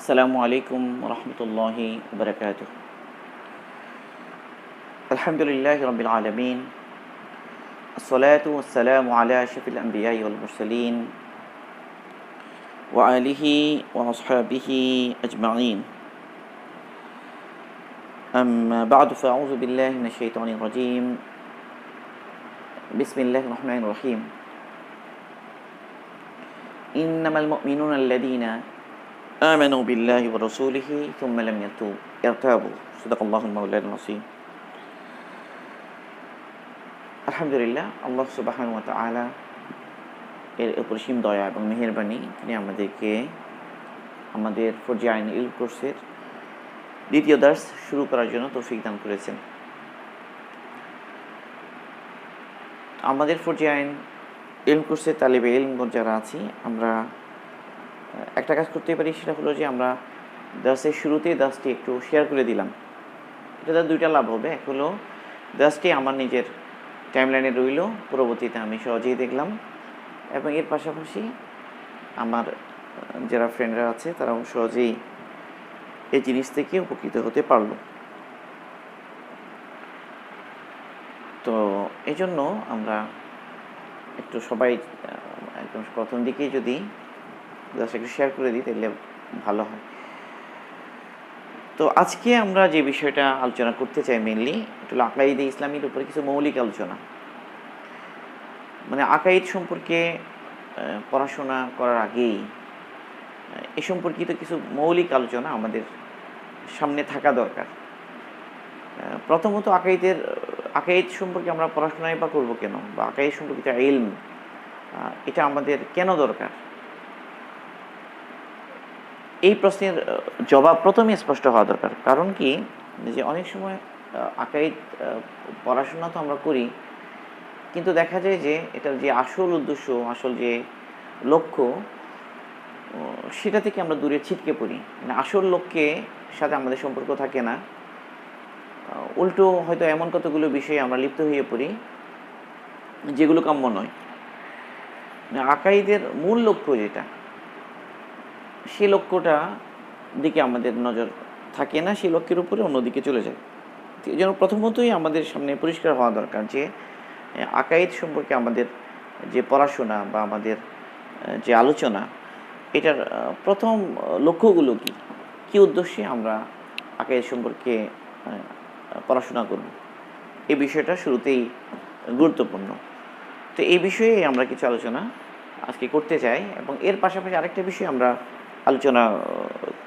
আসসালামু আলাইকুম রহমতুল্লাহি ওবরাকাতুহ। আলহামদুলিল্লাহি রাব্বিল আলামিন, আসসালাতু ওয়াসসালামু আলা আশরাফিল আমবিয়াই ওয়াল মুরসালিন ওয়া আলিহি ওয়া আসহাবিহি আজমাইন। আম্মা বা'দু ফাআউযু বিল্লাহি মিনাশ শাইতানির রাজীম। বিসমিল্লাহির রহমানির রহিম। ইন্নামাল মুমিনুনা আল্লাযীনা আমানু বিল্লাহি ওয়া রাসূলিহি থুম্মা লাম ইয়ারতাবু। সাদাকাল্লাহুল মাওলানাল আযীম। আলহামদুলিল্লাহ, আল্লাহ সুবহানাহু ওয়া তাআলা এর অপরিসীম দয়া এবং মেহেরবানি, তিনি আমাদেরকে আমাদের ফরজিয়াইন ইলম কোর্সের দ্বিতীয় দার্স শুরু করার জন্য তৌফিক দান করেছেন। আমাদের ফরজিয়াইন ইলম কোর্সের তালিবে ইলমগণ যারা আছি, আমরা একটা কাজ করতে পারি, সেটা হলো যে আমরা দার্সের শুরুতেই দার্সটি একটু শেয়ার করে দিলাম। এটা দুইটা লাভ হবে। এক হলো দার্সটি আমার নিজের টাইমলাইনে রইল, পরবর্তীতে আমি সহজেই দেখলাম, এবং এর পাশাপাশি আমার যারা ফ্রেন্ডরা আছে তারাও সহজেই এই জিনিস থেকে উপকৃত হতে পারলো। তো এই জন্য আমরা একটু সবাই একদম প্রথম দিকেই যদি জাস্ট একটু শেয়ার করে দিই তাহলে ভালো হয়। তো আজকে আমরা যে বিষয়টা আলোচনা করতে চাই মেনলি, এটা হলো আকাইদে ইসলামীর উপরে কিছু মৌলিক আলোচনা। মানে আকাইদ সম্পর্কে পড়াশোনা করার আগেই এ সম্পর্কিত কিছু মৌলিক আলোচনা আমাদের সামনে থাকা দরকার। প্রথমত আকাইদ সম্পর্কে আমরা পড়াশোনাই বা করবো কেন, বা আকাইদ সম্পর্কিত ইলম এটা আমাদের কেন দরকার, এই প্রশ্নের জবাব প্রথমে স্পষ্ট হওয়া দরকার। কারণ কি, যে অনেক সময় আকাইদ পড়াশোনা তো আমরা করি, কিন্তু দেখা যায় যে এটার যে আসল উদ্দেশ্য, আসল যে লক্ষ্য, সেটা থেকে আমরা দূরে ছিটকে পড়ি। মানে আসল লক্ষ্যের সাথে আমাদের সম্পর্ক থাকে না, উল্টো হয়তো এমন কতগুলো বিষয়ে আমরা লিপ্ত হয়ে পড়ি যেগুলো কাম্য নয়। আকাইদের মূল লক্ষ্য যেটা, সেই লক্ষ্যটা দিকে আমাদের নজর থাকে না, সেই লক্ষ্যের উপরে অন্যদিকে চলে যায়। এই জন্য প্রথমতই আমাদের সামনে পরিষ্কার হওয়া দরকার যে আকাইদ সম্পর্কে আমাদের যে পড়াশোনা বা আমাদের যে আলোচনা, এটার প্রথম লক্ষ্যগুলো কী, কী উদ্দেশ্যে আমরা আকাইদ সম্পর্কে পড়াশোনা করব, এই বিষয়টা শুরুতেই গুরুত্বপূর্ণ। তো এই বিষয়ে আমরা কিছু আলোচনা আজকে করতে চাই, এবং এর পাশাপাশি আরেকটা বিষয় আমরা আলোচনা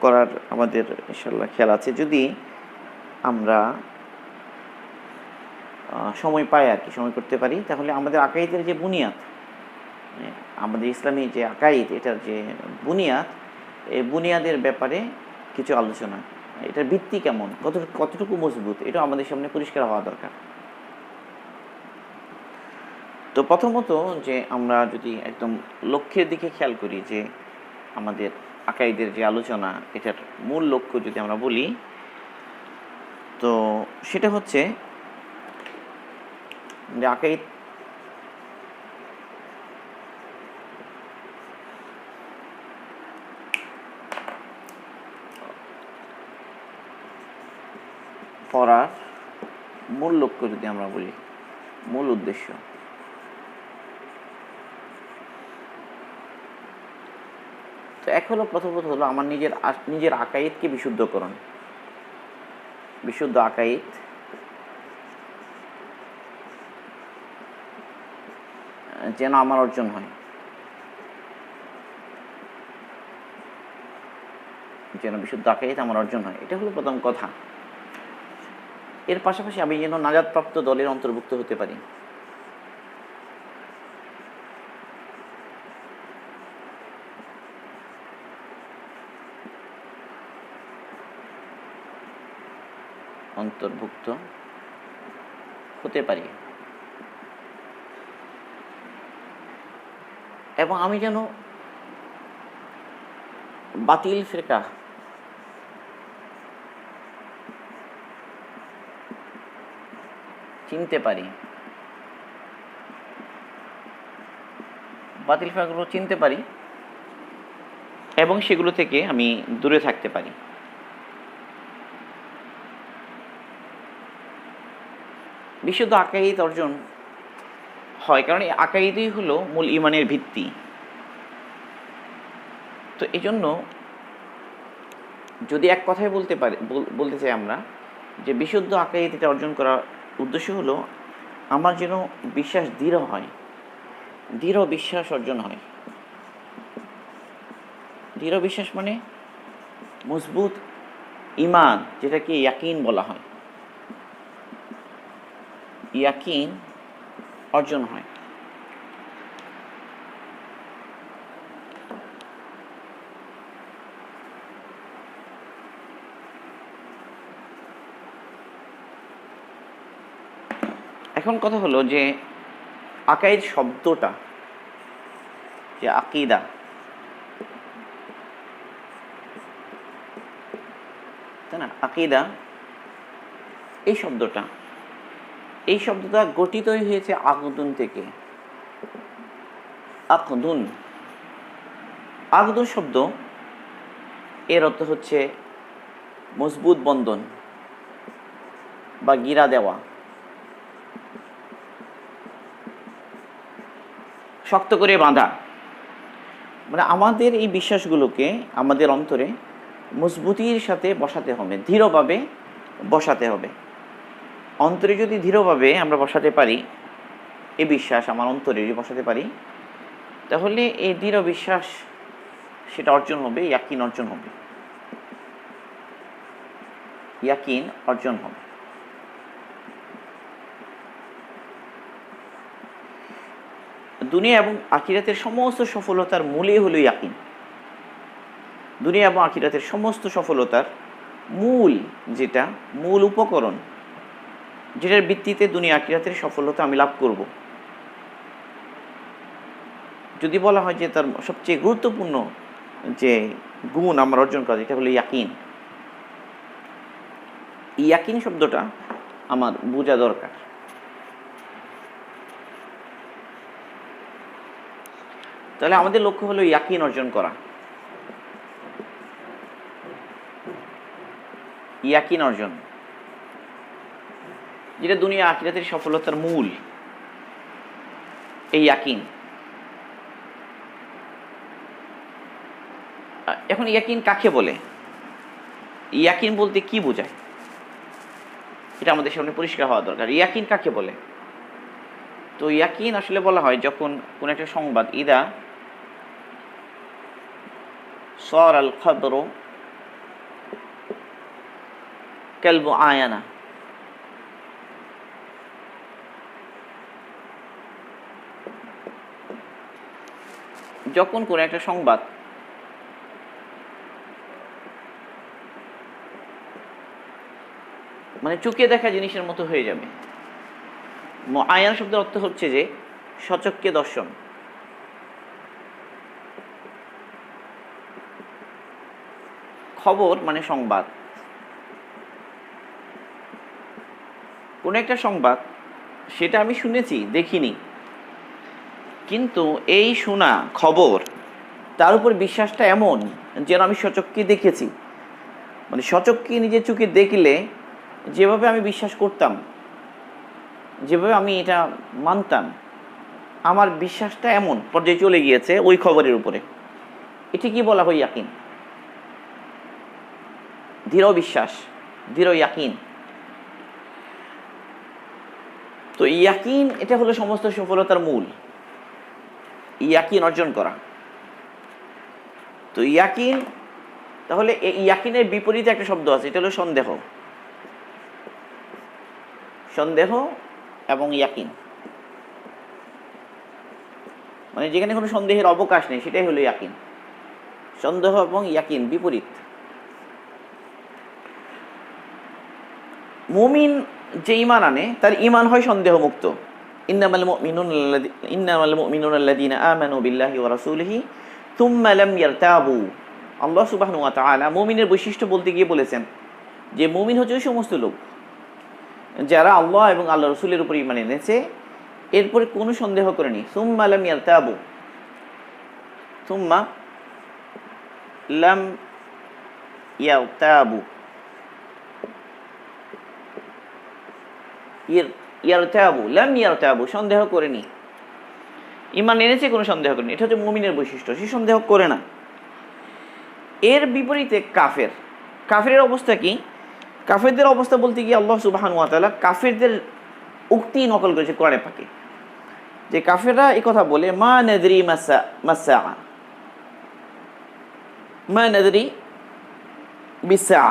করার আমাদের ইনশাআল্লাহ খেয়াল আছে, যদি আমরা সময় পাই আর কি, সময় করতে পারি, তাহলে আমাদের আকাইদের যে বুনিয়াদ, আমাদের ইসলামী যে আকাইদ, এটার যে বুনিয়াদ, এই বুনিয়াদের ব্যাপারে কিছু আলোচনা, এটার ভিত্তি কেমন, কতটুকু মজবুত, এটা আমাদের সামনে পরিষ্কার হওয়া দরকার। তো প্রথমত যে আমরা যদি একদম লক্ষ্যের দিকে খেয়াল করি, যে আমাদের আকাইদের যে আলোচনা, এটার মূল লক্ষ্য যদি আমরা বলি, তো সেটা হচ্ছে যে আকাইদ পড়ার মূল লক্ষ্য যদি আমরা বলি, মূল উদ্দেশ্য, তো এক হলো প্রথমত হলো আমার নিজের আকাইদকে বিশুদ্ধকরণ। বিশুদ্ধ আকাইদ যেন আমার অর্জন হয়, যেন বিশুদ্ধ আকাইদ আমার অর্জন হয়, এটা হলো প্রথম কথা। এর পাশাপাশি আমি যেন নাজাতপ্রাপ্ত দলের অন্তর্ভুক্ত হতে পারি। অন্তর্ভুক্ত হতে পারি, এবং আমি যেন বাতিল ফিরকা চিনতে পারি, বাতিল ফিরকাগুলো চিনতে পারি, এবং সেগুলো থেকে আমি দূরে থাকতে পারি। বিশুদ্ধ আকাইদ অর্জন হয় কারণ এই আকাইদই হলো মূল ইমানের ভিত্তি। তো এই জন্য যদি এক কথায় বলতে চাই আমরা যে বিশুদ্ধ আকাইদ এটা অর্জন করার উদ্দেশ্য হলো আমার যেন বিশ্বাস দৃঢ় হয়, দৃঢ় বিশ্বাস অর্জন হয়। দৃঢ় বিশ্বাস মানে মজবুত ইমান, যেটাকে ইয়াকিন বলা হয়, ইয়াকিন অর্জন হয়। এখন কথা হলো যে আকাইদ শব্দটা, যে আকিদা, তাই না, আকিদা এই শব্দটা গঠিতই হয়েছে আকদুন থেকে। আকদুন শব্দ এর অর্থ হচ্ছে মজবুত বন্ধন বা গিরা দেওয়া, শক্ত করে বাঁধা। মানে আমাদের এই বিশ্বাসগুলোকে আমাদের অন্তরে মজবুতির সাথে বসাতে হবে, দৃঢ়ভাবে বসাতে হবে। অন্তরে যদি দৃঢ়ভাবে আমরা বসাতে পারি, এই বিশ্বাস আমার অন্তরে যদি বসাতে পারি, তাহলে এই দৃঢ় বিশ্বাস সেটা অর্জন হবে, ইয়াকিন অর্জন হবে, ইয়াকিন অর্জন হবে। দুনিয়া এবং আখিরাতের সমস্ত সফলতার মূলই হলো ইয়াকিন। দুনিয়া এবং আখিরাতের সমস্ত সফলতার মূল উপকরণ, যেটার ভিত্তিতে দুনিয়া আখিরাতের সফলতা আমি লাভ করব। যদি বলা হয় যে তার সবচেয়ে গুরুত্বপূর্ণ যে গুণ আমার অর্জন করা, এটা হলো ইয়াকিন। ইয়াকিন শব্দটা আমার বোঝা দরকার। তাহলে আমাদের লক্ষ্য হলো ইয়াকিন অর্জন করা, ইয়াকিন অর্জন, যেটা দুনিয়া আখিরাতের সফলতার মূল, এই ইয়াকিন। এখন ইয়াকিন কাকে বলে, ইয়াকিন বলতে কি বোঝায়, এটা আমাদের সামনে পরিষ্কার হওয়া দরকার। ইয়াকিন কাকে বলে? তো ইয়াকিন আসলে বলা হয় যখন কোন একটা সংবাদ, ইদা সর আল খবর কেলব আয়ানা, যখন কোন একটা সংবাদ মানে চোখে দেখা জিনিসের মতো হয়ে যাবে। আয়ান শব্দের অর্থ হচ্ছে যে সচক্ষে দর্শন। খবর মানে সংবাদ। কোন একটা সংবাদ সেটা আমি শুনেছি, দেখিনি, কিন্তু এই শোনা খবর তার উপর বিশ্বাসটা এমন যেন আমি সচক্ষে দেখেছি। মানে সচক্ষে নিজের চোখে দেখলে যেভাবে আমি বিশ্বাস করতাম, যেভাবে আমি এটা মানতাম, আমার বিশ্বাসটা এমন পর্যায়ে চলে গিয়েছে ওই খবরের উপরে। এটি কি বলা হয়? ইয়াকিন, দৃঢ় বিশ্বাস, দৃঢ় ইয়াকিন। তো ইয়াকিন এটা হলো সমস্ত সফলতার মূল, ইয়াকিন অর্জন করা। তো ইয়াকিন, তাহলে এই ইয়াকিনের বিপরীতে একটা শব্দ আছে, এটা হলো সন্দেহ। সন্দেহ এবং ইয়াকিন, মানে যেখানে কোনো সন্দেহের অবকাশ নেই সেটাই হলো ইয়াকিন। সন্দেহ এবং ইয়াকিন বিপরীত। মুমিন যে ঈমান আনে তার ঈমান হয় সন্দেহ মুক্ত। ইন্নামাল মুমিনুনা আল্লাযীনা আমানু বিল্লাহি ওয়া রাসূলিহি থুম্মা লাম ইয়ারতাবু। আল্লাহ সুবহানাহু ওয়া তাআলা মুমিনের বৈশিষ্ট্য বলতে গিয়ে বলেছেন যে মুমিন হচ্ছে ওই সমস্ত লোক যারা আল্লাহ এবং আল্লাহ রসুলের উপর ঈমান এনেছে, এরপরে কোনো সন্দেহ করেনি। সুম্মা লাম ইয়ারতাবু, সুম্মা লাম ইয়ারতাবু, ইয়ারতাবু লাম ইয়ারতাবু, সন্দেহ করেনি। ঈমান এনেছে, কোনো সন্দেহ করেনি। এটা হচ্ছে মুমিনের বৈশিষ্ট্য, সে সন্দেহ করে না। এর বিপরীতে কাফের, কাফেরের অবস্থা কি? কাফেরদের অবস্থা বলতে গিয়ে আল্লাহ সুবহানাহু ওয়া তাআলা কাফেরদের উক্তি নকল করেছে কোরআনে পাকে, যে কাফেররা এই কথা বলে, মা নাদরি মাসা, মা নাদরি বিসা,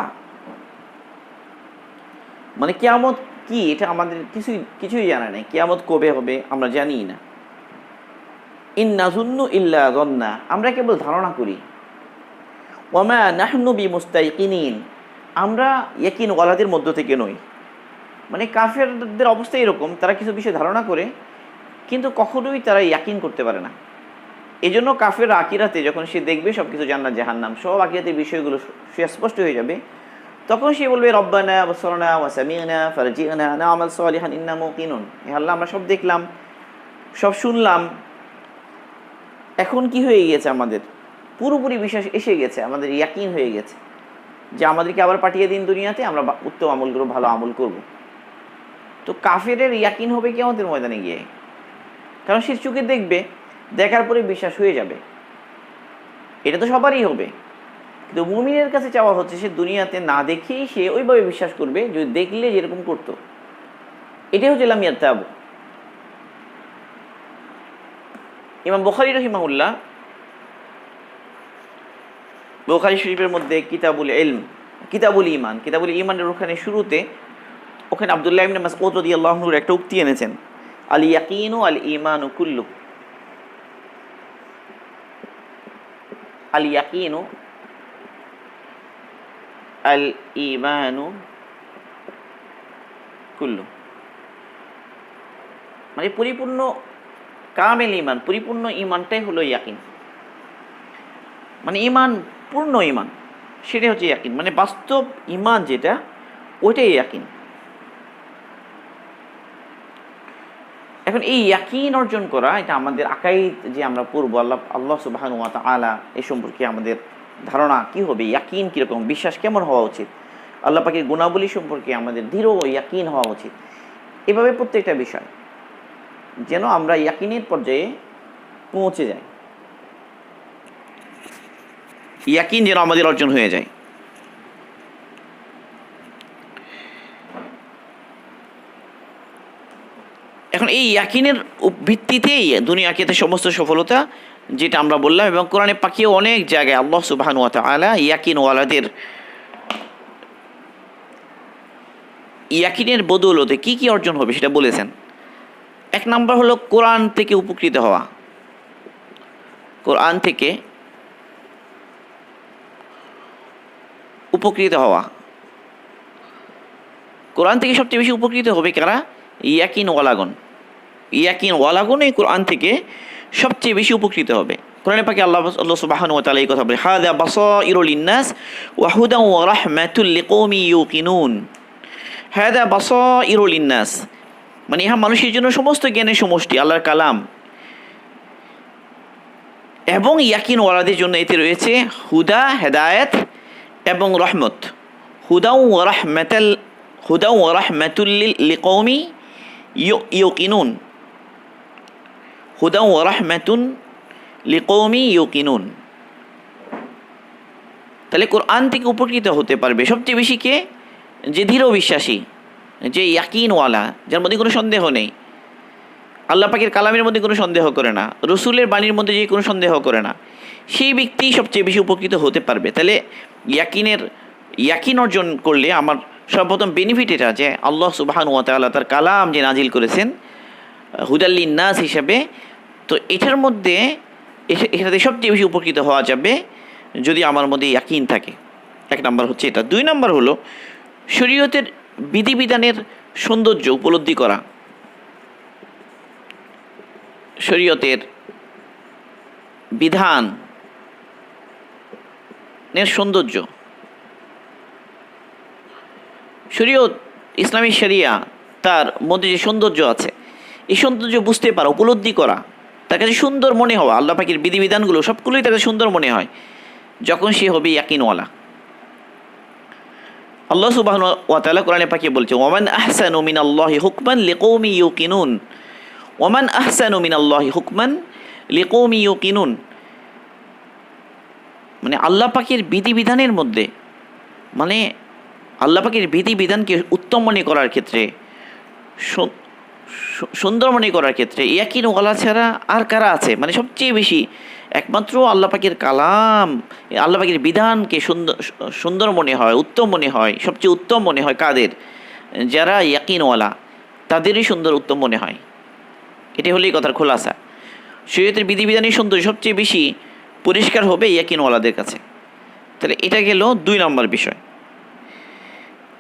মানে কিয়ামত কি এটা আমাদের কিছুই জানা নেই, কিয়ামত কবে হবে আমরা জানি না। ইন নাযুন্নু ইল্লা যন্না, আমরা কেবল ধারণা করি। ওয়ামা নাহনু বিমুস্তাইকিনিন, আমরা ইয়াকিন ওয়ালাদের মধ্য থেকে নই। মানে কাফেরদের অবস্থা এরকম, তারা কিছু বিষয় ধারণা করে কিন্তু কখনোই তারা ইয়াকিন করতে পারে না। এই জন্য কাফের আকিরাতে যখন সে দেখবে সব কিছু জান্নাত জাহান্নাম সব আকিরাতের বিষয়গুলো সুস্পষ্ট হয়ে যাবে, তখন সে বলবে রব্বানা আবসারনা ওয়া সামি'না ফারজি'না না'মাল সালিহান ইন্না মুকিনুন, হে আল্লাহ আমরা সব দেখলাম, সব শুনলাম, এখন কি হয়ে গেছে, আমাদের পুরোপুরি বিশ্বাস এসে গেছে, আমাদের ইয়াকিন হয়ে গেছে যে আমাদেরকে আবার পাঠিয়ে দিন দুনিয়াতে, আমরা উত্তম আমল করব, ভালো আমল করব। তো কাফেরের ইয়াকিন হবে কিয়ামতের ময়দানে গিয়ে, কারণ সে চোখে দেখবে, দেখার পরে বিশ্বাস হয়ে যাবে। এটা তো সবারই হবে, কিন্তু মুমিনের কাছে চাওয়া হচ্ছে সে দুনিয়াতে না দেখেই সে ওইভাবে বিশ্বাস করবে যদি দেখলে যেরকম করতো। এটাই হচ্ছে লাম ইয়ারতাবু। ইমাম বুখারী রাহিমাহুল্লাহ বুখারী শরীফের মধ্যে কিতাবুল ইলম, কিতাবুল ঈমান, কিতাবুল ঈমানের ওখানে শুরুতে ওখানে আব্দুল্লাহ ইবনে মাসউদ রাদিয়াল্লাহু আনহুর একটা উক্তি এনেছেন, আল ইয়াকিনু আল ঈমানু কুল্লু, আল ইয়াকিনু আল ঈমানু কুল্লু, মানে পরিপূর্ণ কামেল ঈমান, পরিপূর্ণ ঈমানটাই হলো ইয়াকিন। মানে ঈমান, পূর্ণ ঈমান, সেটাই হচ্ছে ইয়াকিন, মানে বাস্তব ঈমান যেটা, ওইটাই ইয়াকিন। এখন এই ইয়াকিন অর্জন করা, এটা আমাদের আকাইদ যে আমরা পড়বো, আল্লাহ সুবহানাহু ওয়া তাআলা এই সম্পর্কে আমাদের ধারণা কি হবে, ইয়াকিন কীরকম, বিশ্বাস কেমন হওয়া উচিত, আল্লাহ পাকের গুণাবলী সম্পর্কে আমাদের দৃঢ় ইয়াকিন হওয়া উচিত। এভাবে প্রত্যেকটা বিষয় যেন আমরা ইয়াকিনের পর্যায়ে পৌঁছে যাই, ইয়াকিন যেন আমাদের অর্জন হয়ে যায়। এখন এই ইয়াকিনের ভিত্তিতেই দুনিয়া আখিরাতে সমস্ত সফলতা, যেটা আমরা বললাম। এবং কোরআনে পাকেও অনেক জায়গায় আল্লাহ সুবহানাহু ওয়া তাআলা ইয়াকিনওয়ালাদের ইয়াকিনের বদৌলতে কি কি অর্জন হবে সেটা বলেছেন। এক নম্বর হলো কোরআন থেকে উপকৃত হওয়া, কোরআন থেকে উপকৃত হওয়া। কোরআন থেকে সবচেয়ে বেশি উপকৃত হবে কারা? ইয়াকিনওয়ালাগণ। ইয়াকিনওয়ালাগণ এই কোরআন থেকে সবচেয়ে বেশি উপকৃত হবে। কোরআনে পাকে আল্লাহ সুবহানাহু ওয়া তাআলা এই কথা বলে, হাযা বাসাইরু লিন-নাস ওয়া হুদান ওয়া রাহমাতুল লিকওমি ইউকিনুন। হাযা বাসাইরু লিন-নাস, মানে ইহা মানুষের জন্য সমস্ত জ্ঞানের সমষ্টি, আল্লাহর কালাম। এবং ইয়াকিনওয়ালাদের জন্য এতে রয়েছে হুদা, হেদায়েত এবং রহমত। হুদা ওয়া রাহমাতুল লিকওমি ইউকিনুন, হুদা ওয়া রাহমাতুন লিকওমি ইউকিনুন। তাহলে কোরআন থেকে উপকৃত হতে পারবে সবচেয়ে বেশি কে? যে দৃঢ় বিশ্বাসী, যে ইয়াকিনওয়ালা, যার মধ্যে কোনো সন্দেহ নেই, আল্লাহ পাকের কালামের মধ্যে কোনো সন্দেহ করে না, রসুলের বাণীর মধ্যে যে কোনো সন্দেহ করে না, সেই ব্যক্তি সবচেয়ে বেশি উপকৃত হতে পারবে। তাহলে ইয়াকিন অর্জন করলে আমার সর্বপ্রথম বেনিফিট এটা যে আল্লাহ সুবহানাহু ওয়া তাআলা তার কালাম যে নাজিল করেছেন হুদাল লিন-নাস হিসাবে, তো এটার মধ্যে এটাতে সবচেয়ে বেশি উপকৃত হওয়া যাবে যদি আমার মধ্যে ইয়াকিন থাকে। এক নম্বর হচ্ছে এটা। দুই নম্বর হলো শরীয়তের বিধিবিধানের সৌন্দর্য উপলব্ধি করা। শরীয়তের বিধানের সৌন্দর্য, শরীয়ত ইসলামী শরিয়া তার মধ্যে যে সৌন্দর্য আছে, এই সৌন্দর্য বুঝতে পারা, উপলব্ধি করা, তার কাছে সুন্দর মনে হওয়া। আল্লাহ পাকের বিধিবিধানগুলো সবগুলোই তার কাছে সুন্দর মনে হয়। যখন সে হবে ইয়াকিনওয়ালা। আল্লাহ সুবহানাহু ওয়া তাআলা কোরআনে পাকে বলছে, ওয়ামান আহসানু মিনাল্লাহি হুকমান লিকৌমি ইউকিনুন, ওয়ামান আহসানু মিনাল্লাহি হুকমান লিকৌমি ইউকিনুন। মানে আল্লাহ পাকের বিধিবিধানের মধ্যে, মানে আল্লাহ পাকের বিধিবিধানকে উত্তম মনে করার ক্ষেত্রে, সুন্দর মনে করার ক্ষেত্রে ইয়াকিনওয়ালা ছাড়া আর কারা আছে? মানে সবচেয়ে বেশি একমাত্র আল্লাহ পাকের কালাম, আল্লাহ পাকের বিধানকে সুন্দর মনে হয়, উত্তম মনে হয়, সবচেয়ে উত্তম মনে হয় কাদের? যারা ইয়াকিনওয়ালা, তাদেরই সুন্দর উত্তম মনে হয়। এটি হলেই কথার খোলাসা। শরীয়তের বিধিবিধানের সৌন্দর্য সবচেয়ে বেশি পরিষ্কার হবে ইয়াকিনওয়ালাদের কাছে। তাহলে এটা গেল 2 নম্বর বিষয়।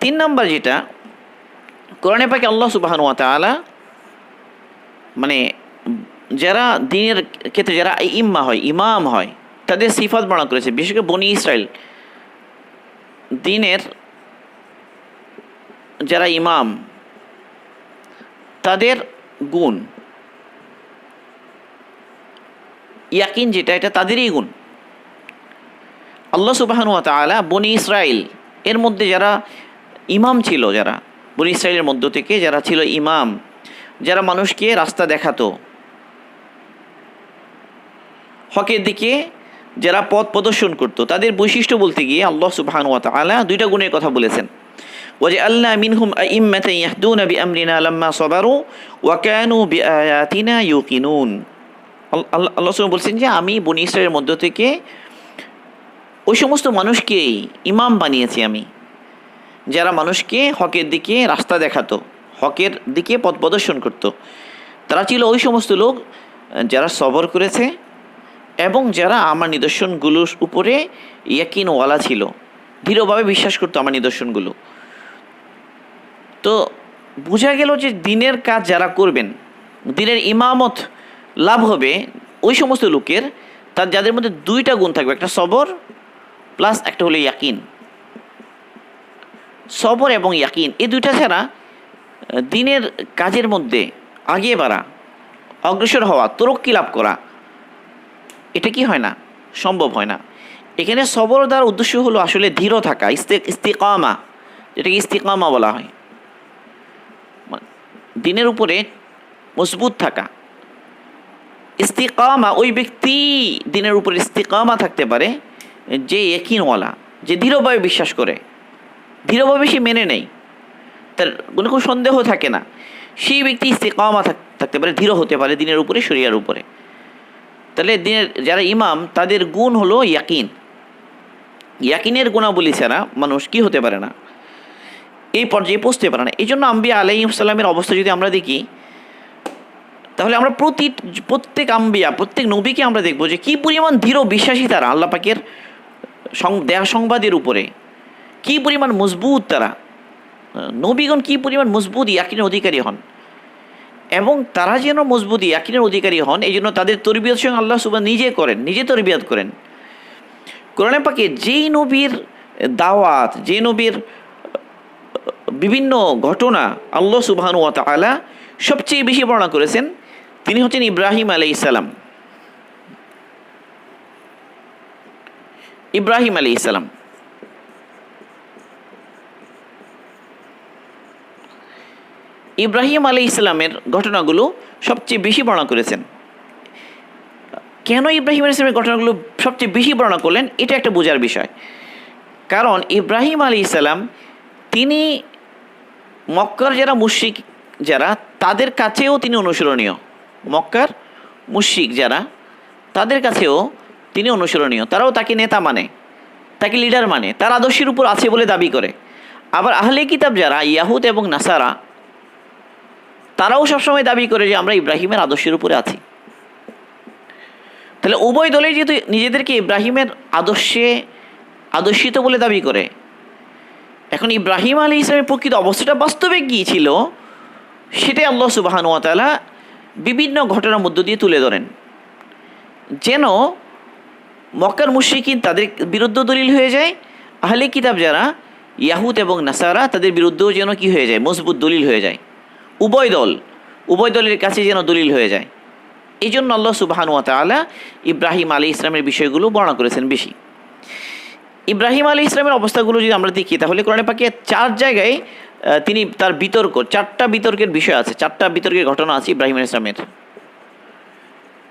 3 নম্বর যেটা, কোরআনে পাকে আল্লাহ সুবহানাহু ওয়া তাআলা মানে যারা দ্বীনের ক্ষেত্রে যারা ইম্মা হয়, ইমাম হয়, তাদের সিফাত বর্ণনা করেছে। বিশেষ করে বনি ইসরাইল দ্বীনের যারা ইমাম, তাদের গুণ, ইয়াকিন যেটা, এটা তাদেরই গুণ। আল্লাহ সুবহানাহু ওয়া তাআলা বনি ইসরাইল এর মধ্যে যারা ইমাম ছিল, যারা বনি ইসরাইলের মধ্য থেকে যারা ছিল ইমাম, যারা মানুষকে রাস্তা দেখাতো, হকের দিকে যারা পথ প্রদর্শন করতো, তাদের বৈশিষ্ট্য বলতে গিয়ে আল্লাহ সুবহানাহু ওয়া তাআলা 2টা গুণের কথা বলেছেন। ওয়াজআলনা মিনহুম আইম্মাতান ইয়াহদুনা বিআমরিনা লাম্মা সাবারু ওয়া কানু বিআয়াতিনা ইউকিনুন। আল্লাহ সুবহানাহু বলছেন যে আমি বনি ইসরাইলের মধ্য থেকে ওই সমস্ত মানুষকেই ইমাম বানিয়েছি আমি, যারা মানুষকে হকের দিকে রাস্তা দেখাতো, হকের দিকে পথ প্রদর্শন করত। তারা ছিল ওই সমস্ত লোক যারা সবর করেছে এবং যারা আমার নিদর্শনগুলোর উপরে ইয়াকিনওয়ালা ছিল, দৃঢ়ভাবে বিশ্বাস করতো আমার নিদর্শনগুলো। তো বোঝা গেল যে দিনের কাজ যারা করবেন, দিনের ইমামত লাভ হবে ওই সমস্ত লোকের, তার যাদের মধ্যে 2টা গুণ থাকবে, একটা সবর প্লাস একটা হলো ইয়াকিন। সবর এবং ইয়াকিন এই 2টা ছাড়া দিনের কাজের মধ্যে আগে বাড়া, অগ্রসর হওয়া, তরক্কি লাভ করা, এটা কি হয় না, সম্ভব হয় না। এখানে সবর দ্বারা উদ্দেশ্য হলো আসলে দৃঢ় থাকা, ইস্তিকামা, যেটাকে ইস্তিকামা বলা হয়, দিনের উপরে মজবুত থাকা। ইস্তিকামা ওই ব্যক্তি দিনের উপরে ইস্তিকামা থাকতে পারে যে ইয়াকিনওয়ালা, যে দৃঢ়ভাবে বিশ্বাস করে, দৃঢ়ভাবে সে মেনে নেয়, তার কোনো সন্দেহ থাকে না, সেই ব্যক্তি ইস্তিকামা থাকতে পারে, দৃঢ় হতে পারে দিনের উপরে, শরিয়ার উপরে। তাহলে দিনের যারা ইমাম, তাদের গুণ হলো ইয়াকিন। ইয়াকিনের গুণাবলী ছাড়া মানুষ কি হতে পারে না, এই পর্যায়ে পৌঁছতে পারে না। এই জন্য আম্বিয়া আলাইহিস সালামের অবস্থা যদি আমরা দেখি, তাহলে আমরা প্রত্যেক আম্বিয়া, প্রত্যেক নবীকে আমরা দেখব যে কী পরিমাণ দৃঢ় বিশ্বাসী তারা আল্লাহ পাকের দেয়া সংবাদের উপরে, কী পরিমাণ মজবুত তারা, নবীগণ কী পরিমাণ মজবুত ইয়াকিনের অধিকারী হন। এবং তারা যেন মজবুত ইয়াকিনের অধিকারী হন, এই জন্য তাদের তরবিয়ত স্বয়ং আল্লাহ সুবহানাহু নিজে করেন, নিজে তরবিয়ত করেন। কোরআনে পাকে যেই নবীর দাওয়াত, যে নবীর বিভিন্ন ঘটনা আল্লাহ সুবহানাহু ওয়া তাআলা সবচেয়ে বেশি বর্ণনা করেছেন, তিনি হচ্ছেন ইব্রাহিম আলাইহিস সালাম। ইব্রাহিম আলাইহিস সালাম, ইব্রাহিম আলাইহিস সালামের ঘটনাগুলো সবচেয়ে বেশি বর্ণনা করেছেন। কেন ইব্রাহিম আলাইহিস সালামের ঘটনাগুলো সবচেয়ে বেশি বর্ণনা করলেন, এটা একটা বোঝার বিষয়। কারণ ইব্রাহিম আলাইহিস সালাম তিনি মক্কার যারা মুশরিক যারা, তাদের কাছেও তিনি অনুসরণীয়। মক্কার মুশরিক যারা, তাদের কাছেও তিনি অনুসরণীয়। তারাও তাকে নেতা মানে, তাকে লিডার মানে, তার আদর্শের উপর আছে বলে দাবি করে। আবার আহলে কিতাব যারা, ইয়াহুদ এবং নাসারা, তারাও সবসময় দাবি করে যে আমরা ইব্রাহিমের আদর্শের উপরে আছি। তাহলে উভয় দলেই যেহেতু নিজেদেরকে ইব্রাহিমের আদর্শিত বলে দাবি করে, এখন ইব্রাহিম আলাইহিস সালামের প্রকৃত অবস্থাটা বাস্তবে কী ছিল, সেটাই আল্লাহ সুবহানাহু ওয়া তাআলা বিভিন্ন ঘটনার মধ্য দিয়ে তুলে ধরেন, যেন মক্কার মুশরিকিন তাদের বিরুদ্ধে দলিল হয়ে যায়, আহলে কিতাব যারা ইয়াহুদ এবং নাসারা, তাদের বিরুদ্ধেও যেন কি হয়ে যায়, মজবুত দলিল হয়ে যায়। উভয় দলের কাছে যেন দলিল হয়ে যায়। এই জন্য আল্লাহ সুবহানাহু ওয়া তাআলা ইব্রাহিম আলাইহিস সালামের বিষয়গুলো বর্ণনা করেছেন বেশি। ইব্রাহিম আলী ইসলামের অবস্থাগুলো যদি আমরা দেখি তাহলে কোরআনে পাকে 4 জায়গায় তিনি তার বিতর্ক, 4টা বিতর্কের বিষয় আছে, 4টা বিতর্কের ঘটনা আছে ইব্রাহিম আলী ইসলামের।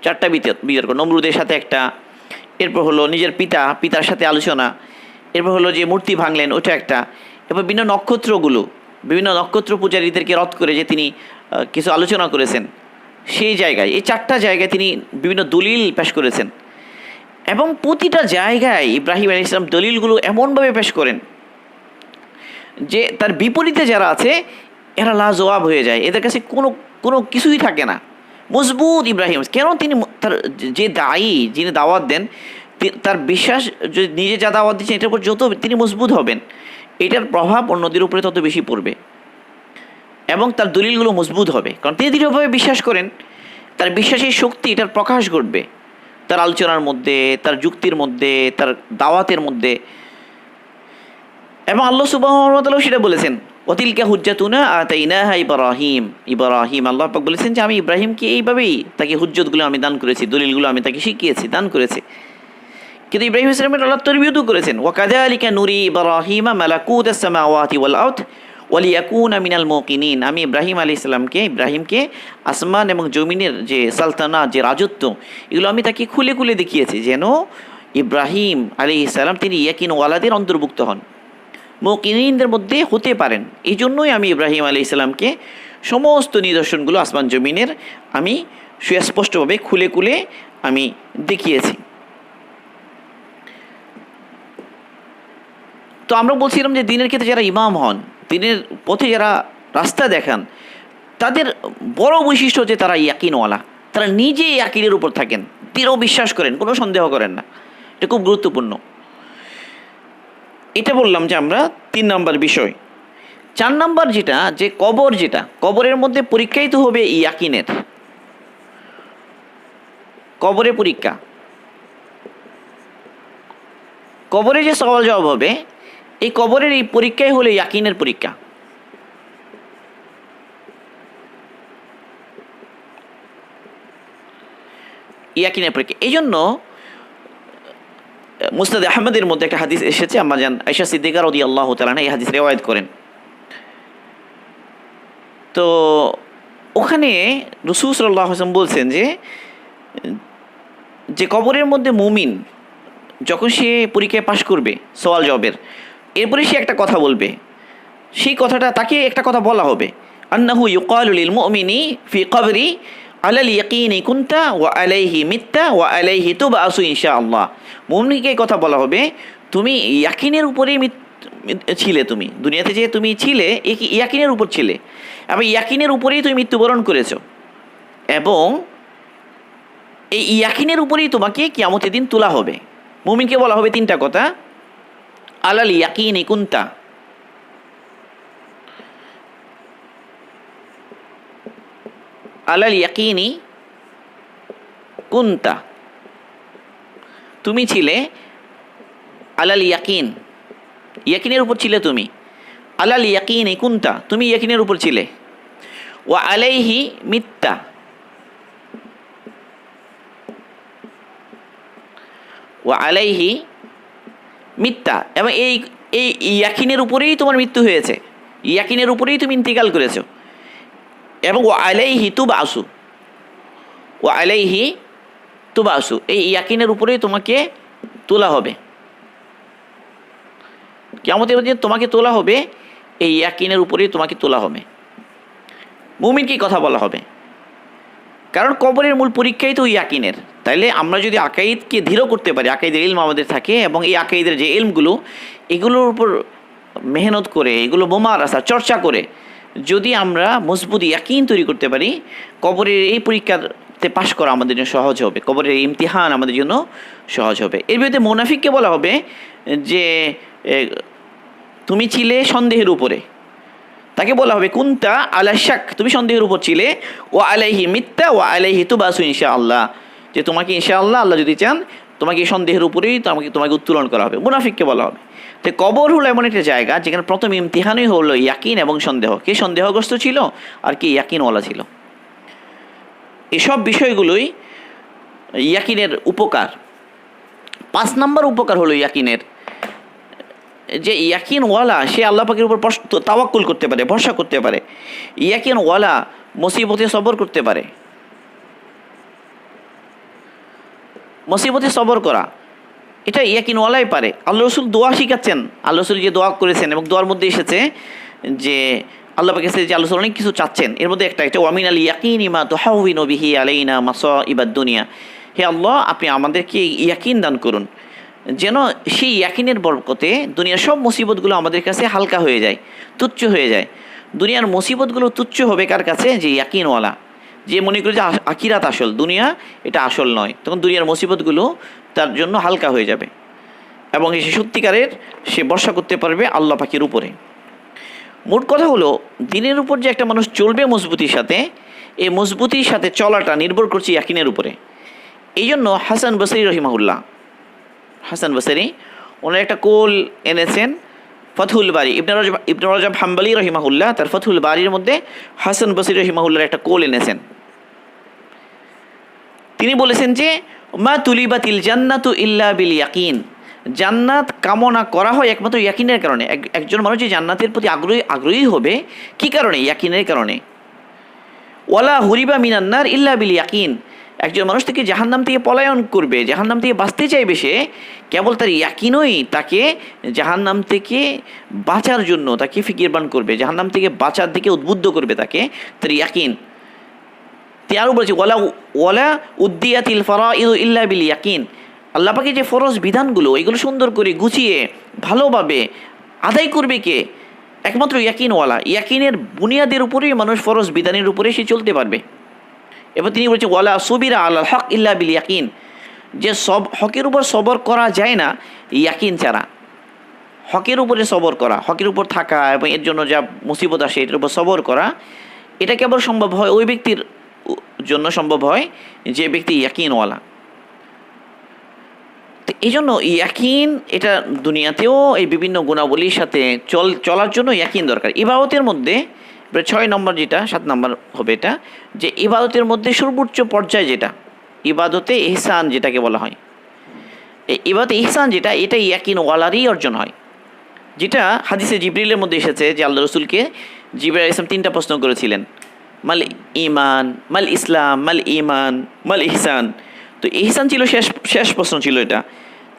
4টা বিতর্ক, নমরুদের সাথে একটা, এরপর হলো নিজের পিতার সাথে আলোচনা, এরপর হলো যে মূর্তি ভাঙলেন ওটা একটা, এরপর বিভিন্ন নক্ষত্র পূজারীদেরকে রদ করে যে তিনি কিছু আলোচনা করেছেন সেই জায়গায়, এই 4টা জায়গায় তিনি বিভিন্ন দলিল পেশ করেছেন। এবং প্রতিটা জায়গায় ইব্রাহিম আলী ইসলাম দলিলগুলো এমনভাবে পেশ করেন যে তার বিপরীতে যারা আছে এরা লাজবাব হয়ে যায়, এদের কাছে কোনো কিছুই থাকে না। মজবুত ইব্রাহিম, কেন তিনি তার যে দায়ী, যিনি দাওয়াত দেন, তার বিশ্বাস যদি নিজে যা দাওয়াত দিচ্ছেন এটার উপর যত তিনি মজবুত হবেন, এটার প্রভাব অন্যদের উপরে তত বেশি পড়বে এবং তার দলিলগুলো মজবুত হবে, কারণ তিনি দৃঢ়ভাবে বিশ্বাস করেন। তার বিশ্বাসের শক্তি এটার প্রকাশ ঘটবে তার আলোচনার মধ্যে, তার যুক্তির মধ্যে, তার দাওয়াতের মধ্যে। এবং আল্লাহ সুবহানাহু ওয়া তাআলা সেটা বলেছেন, ওয়াতিলকা হুজ্জাতুনা আতাইনাহা ইব্রাহিম, আল্লাহ পাক বলেছেন যে আমি ইব্রাহিমকে এইভাবেই তাকে হুজ্জতগুলো আমি দান করেছি, দলিলগুলো আমি তাকে শিখিয়েছি, দান করেছি। কিন্তু ইব্রাহিম ইসলামের আল্লাহ তরবিয়তও করেছেন, ওয়া কাযালিকা নুরি ইব্রাহিমা মালাকুতাস সামাওয়াতি ওয়াল আরদ ওয়ালিয়াকুনা মিনাল মুকিনিন, আমি ইব্রাহিমকে আসমান এবং জমিনের যে সালতানা, যে রাজত্ব, এগুলো আমি তাকে খুলে খুলে দেখিয়েছি যেন ইব্রাহিম আলাইহিস সালাম তিনি ইয়াকিন ওয়ালাদের অন্তর্ভুক্ত হন, মুকিনিনদের মধ্যে হতে পারেন। এই জন্যই আমি ইব্রাহিম আলাইহিস সালামকে সমস্ত নিদর্শনগুলো আসমান জমিনের আমি সুস্পষ্টভাবে খুলে খুলে আমি দেখিয়েছি। তো আমরা বলছিলাম যে দিনের ক্ষেত্রে যারা ইমাম হন, দিনের পথে যারা রাস্তা দেখান, তাদের বড় বৈশিষ্ট্য যে তারা ইয়াকিনওয়ালা, তারা নিজে ইয়াকিনের উপর থাকেন, দৃঢ় বিশ্বাস করেন, কোনো সন্দেহ করেন না। এটা খুব গুরুত্বপূর্ণ। এটা বললাম যে আমরা 3 নম্বর বিষয়। 4 নম্বর যেটা, যে কবরের মধ্যে পরীক্ষাই তো হবে ইয়াকিনের, কবরে পরীক্ষা, কবরে যে সওয়াল জবাব হবে, এই কবরের এই পরীক্ষাই হলো ইয়াকিনের পরীক্ষা। ইয়াকিনের পরীক্ষা। এই জন্য মুসনাদ আহমদের মধ্যে একটা হাদিস এসেছে, আম্মাজান আয়েশা সিদ্দিকা রাদিয়াল্লাহু তাআলা আনহা এই হাদিস রিওয়ায়াত করেন। তো ওখানে রাসূল সাল্লাল্লাহু আলাইহি ওয়াসাল্লাম বলছেন যে কবরের মধ্যে মুমিন যখন সে পরীক্ষায় পাশ করবে সওয়াল জবাবের, এরপরে সে একটা কথা বলবে, সেই কথাটা তাকে একটা কথা বলা হবে, আন্নাহু ইউকালু লিল মুমিনি ফি কবরি আলাল ইয়াকিনি কুনতা ওয়া আলাইহি মিত্তা ওয়া আলাইহি তুবআসু ইনশাআল্লাহ। মুমিনকে কথা বলা হবে, তুমি ইয়াকিনের উপরেই ছিলে, তুমি দুনিয়াতে যে তুমি ছিলে ইয়াকিনের উপর ছিলে, এবং ইয়াকিনের উপরেই তুমি মৃত্যুবরণ করেছো, এবং এই ইয়াকিনের উপরেই তোমাকে কিয়ামতের দিন তোলা হবে। মুমিনকে বলা হবে 3টা কথা, আলাল ইয়াকিনি কুনতা, আলাল ইয়াকিনি কুনতা, তুমি ছিলে, আলাল ইয়াকিনের উপর ছিলে তুমি, আলাল ইয়াকিনি কুনতা, তুমি ইয়াকিনের উপর ছিলে, ওয়া আলাইহি মিত্তা, ওয়া আলাইহি মিথ্যা, এবং এই ইয়াকিনের উপরেই তোমার মৃত্যু হয়েছে, ইয়াকিনের উপরেই তুমি ইন্তিকাল করেছো, এবং ওয়া আলাইহি তুবআসু, ওয়া আলাইহি তুবআসু, এই ইয়াকিনের উপরেই তোমাকে তোলা হবে, কিয়ামতের দিন তোমাকে তোলা হবে, এই ইয়াকিনের উপরেই তোমাকে তোলা হবে। মুমিনকে কথা বলা হবে, কারণ কবরের মূল পরীক্ষাই তো ইয়াকিনের। তাইলে আমরা যদি আকাইদকে দৃঢ় করতে পারি, আকাইদের ইলম আমাদের থাকে, এবং এই আকাইদের যে ইলমগুলো, এগুলোর উপর মেহনত করে, এগুলো মুমারাসা চর্চা করে যদি আমরা মজবুত ইয়াকিন তৈরি করতে পারি, কবরের এই পরীক্ষাতে পাশ করা আমাদের জন্য সহজ হবে, কবরের ইমতিহান আমাদের জন্য সহজ হবে। এর বিরুদ্ধে মুনাফিককে বলা হবে যে তুমি ছিলে সন্দেহের উপরে, তাকে বলা হবে কুনতা আলা শাক, তুমি সন্দেহের উপর ছিলে, ওয়া আলাইহি মিত্তা ওয়া আলাইহি তুবআসু ইনশাআল্লাহ, যে তোমাকে ইনশাআল্লাহ আল্লাহ যদি চান তোমাকে এই সন্দেহের উপরেই তোমাকে উত্তোলন করা হবে। মুনাফিককে বলা হবে। তো কবর হলো এমন একটা জায়গা যেখানে প্রথম ইমতিহানই হলো ইয়াকিন এবং সন্দেহ, কে সন্দেহগ্রস্ত ছিল আর কে ইয়াকিনওয়ালা ছিল। এসব বিষয়গুলোই ইয়াকিনের উপকার। 5 নম্বর উপকার হলো ইয়াকিনের, যে ইয়াকিনওয়ালা সে আল্লাহ পাকের উপর তাওয়াক্কুল করতে পারে, ভরসা করতে পারে। ইয়াকিনওয়ালা মুসিবতে সবর করতে পারে। মুসিবতে সবর করা এটা ইয়াকিনওয়ালাই পারে। আল্লাহ রসুল দোয়া শিখাচ্ছেন, আল্লাহ রসুল যে দোয়া করেছেন এবং দোয়ার মধ্যে এসেছে যে আল্লাহ পাকের কাছে যে আল্লাহ রসুল অনেক কিছু চাচ্ছেন, এর মধ্যে এটা ওয়ামিন আল ইয়াকিন ইমা তুহাউবিনু বিহি আলাইনা মাসাইবাদ দুনিয়া। হে আল্লাহ, আপনি আমাদেরকে ইয়াকিন দান করুন যেন সেই ইয়াকিনের বরকতে দুনিয়ার সব মুসিবতগুলো আমাদের কাছে হালকা হয়ে যায়, তুচ্ছ হয়ে যায়। দুনিয়ার মুসিবতগুলো তুচ্ছ হবে কার কাছে? যে ইয়াকিনওয়ালা, যে মনে করে যে আখিরাত আসল, দুনিয়া এটা আসল নয়, তখন দুনিয়ার মুসিবতগুলো তার জন্য হালকা হয়ে যাবে এবং সে সত্যিকারের সে ভরসা করতে পারবে আল্লাহ পাকের উপরে। মোট কথা হলো, দিনের উপর যে একটা মানুষ চলবে মজবুতির সাথে, এই মজবুতির সাথে চলাটা নির্ভর করছে ইয়াকিনের উপরে। এই জন্য হাসান বসরি রহিমাহুল্লাহ, হাসান বসরি ওনার একটা কোল এনেছেন ফথুল বারি। ইবনে রজব হাম্বলি রহিমাহুল্লাহ তার ফথুল বারির মধ্যে হাসান বসরি রহিমাহুল্লাহর একটা কোল এনেছেন। তিনি বলেছেন যে মা তুলিবাতিল জান্নাতু ইল্লা বিল ইয়াকিন, জান্নাত কামনা করা হয় একমাত্র ইয়াকিনের কারণে। একজন মানুষ যে জান্নাতের প্রতি আগ্রহী হবে কি কারণে? ইয়াকিনের কারণে। ওয়ালা হুরিবা মিনান্নার ইল্লা বিল ইয়াকিন, একজন মানুষ থেকে জাহান্নাম থেকে পলায়ন করবে, জাহান্নাম থেকে বাঁচতে চাইবে সে, কেবল তার ইয়াকিনই তাকে জাহান্নাম থেকে বাঁচার জন্য তাকে ফিকিরবান করবে, জাহান্নাম থেকে বাঁচার দিকে উদ্বুদ্ধ করবে তাকে, তার ইয়াকিন। আরও বলছে ওয়ালা উদ্দিয়াতিল ফারাইদু ইল্লা বিল ইয়াকিন, আল্লাহ পাকের যে ফরজ বিধানগুলো এগুলো সুন্দর করে গুছিয়ে ভালোভাবে আদায় করবে কে? একমাত্র ইয়াকিনওয়ালা। ইয়াকিনের বুনিয়াদের উপরেই মানুষ ফরজ বিধানের উপরে সে চলতে পারবে। এবার তিনি বলছেন ওয়ালা সুবিরা আল্লাহ হক ইল্লা বিল ইয়াকিন, যে সব হকের উপর সবর করা যায় না ইয়াকিন ছাড়া। হকের উপরে সবর করা, হকের উপর থাকা এবং এর জন্য যা মুসিবত আসে এটার উপর সবর করা, এটা কেবল সম্ভব হয় ওই ব্যক্তির জন্য সম্ভব হয় যে ব্যক্তি ইয়াকিনওয়ালা। তো এই জন্য ইয়াকিন এটা দুনিয়াতেও এই বিভিন্ন গুণাবলীর সাথে চলার জন্য ইয়াকিন দরকার। ইবাদতের মধ্যে 6 নম্বর যেটা, 7 নম্বর হবে এটা, যে ইবাদতের মধ্যে সর্বোচ্চ পর্যায় যেটা ইবাদতে ইহসান যেটাকে বলা হয়, এই ইবাদতে ইহসান যেটা, এটা ইয়াকিনওয়ালারই অর্জন হয়। যেটা হাদিসে জিবরিলের মধ্যে এসেছে যে আল্লাহ রসুলকে জিবরাইল আলাইহিস সালাম 3টা প্রশ্ন করেছিলেন, মাল ইমান, মাল ইসলাম, মাল ইমান, মাল ইহসান। তো ইহসান ছিল শেষ প্রশ্ন ছিল এটা।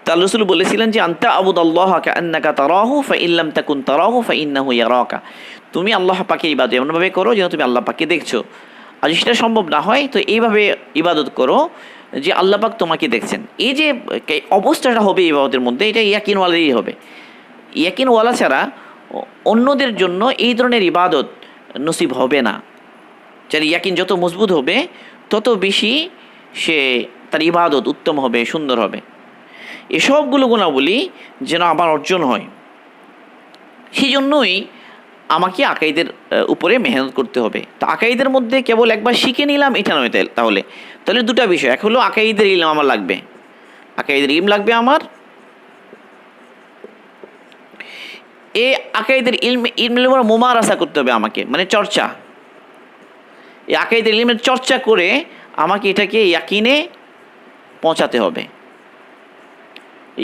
তা আল্লাহ রসুল বলেছিলেন যে আনতা আবুদাল্লাহ কাআন্নাকা তারাহু ফাইন লাম তাকুন তারাহু ফাইন্নাহু ইয়ারাকা, তুমি আল্লাহ পাকের ইবাদত এমনভাবে করো যেন তুমি আল্লাহ পাককে দেখছো। আর যদি সেটা সম্ভব না হয় তো এইভাবে ইবাদত করো যে আল্লাহ পাক তোমাকে দেখছেন। এই যে অবস্থাটা হবে ইবাদতের মধ্যে, এটা ইয়াকিনওয়ালারই হবে। ইয়াকিনওয়ালা ছাড়া অন্যদের জন্য এই ধরনের ইবাদত নসিব হবে না। যার ইয়াকিন যত মজবুত হবে তত বেশি সে তার ইবাদত উত্তম হবে, সুন্দর হবে। এসবগুলো গুণাবলী যেন আমার অর্জন হয়, সেই জন্যই আমাকে আকাইদের উপরে মেহনত করতে হবে। তো আকাইদের মধ্যে কেবল একবার শিখে নিলাম এটা নয়, তাহলে দুটা বিষয়। এক হলো আকাইদের ইলম আমার লাগবে, আকাইদের ইলম লাগবে আমার। এই আকাইদের ইলমের মুমারাসা করতে হবে আমাকে, মানে চর্চা। এই আকাইদের ইলমের চর্চা করে আমাকে এটাকে ইয়াকিনে পৌঁছাতে হবে,